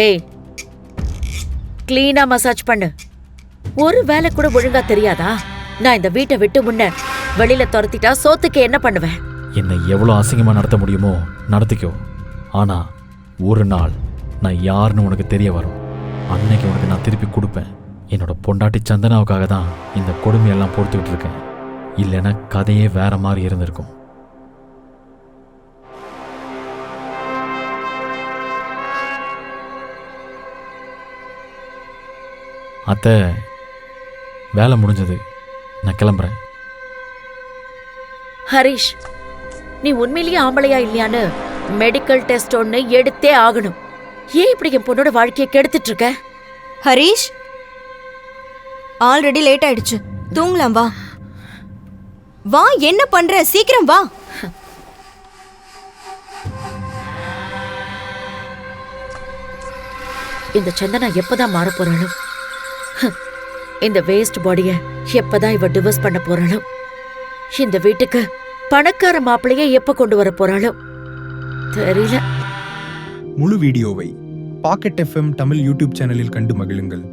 ஏய், கிளீனா மசாஜ் பண்ணு. ஒரு வேலை கூட ஒழுங்கா தெரியாதா? நான் இந்த வீட்டை விட்டு முன்ன வெளியில துரத்திட்டா சோத்துக்கு என்ன பண்ணுவேன்? என்னை எவ்வளோ அசிங்கமாக நடத்த முடியுமோ நடத்திக்கோ. ஆனால் ஒரு நாள் நான் யாருன்னு உனக்கு தெரிய வரும். அன்னைக்கு உனக்கு நான் திருப்பி கொடுப்பேன். என்னோட பொண்டாட்டி சந்தனாவுக்காக தான் இந்த கொடுமையெல்லாம் பொறுத்துக்கிட்டு இருக்கேன். இல்லைன்னா கதையே வேற மாதிரி இருந்திருக்கும். அத்தை, வேலை முடிஞ்சது, நான் கிளம்புறேன். ஹரிஷ், நீ உண்மையிலேயே ஆம்பளையா இல்லையான்னு மெடிக்கல் டெஸ்ட் ஒன்னு எடுத்தே ஆகணும். ஏன் இப்படி என் பொண்ணோட வாழ்க்கையை கெடுத்துட்டு இருக்க? ஹரிஷ், ஆல்ரெடி லேட் ஆயிடுச்சு, தூங்கலாம். வா வா, என்ன பண்ற? சீக்கிரம் வா. இந்த சந்தனா எப்பதான் மாற போறாளோ? இந்த வேஸ்ட் பாடிய எப்பதான் இவ டிவோர்ஸ் பண்ண போறாளோ? இந்த வீட்டுக்கு பணக்கார மாப்பிள்ளைய எப்ப கொண்டு வர போறாளோ தெரியல. முழு வீடியோவை பாக்கெட் FM தமிழ் யூடியூப் சேனலில் கண்டு மகிழுங்கள்.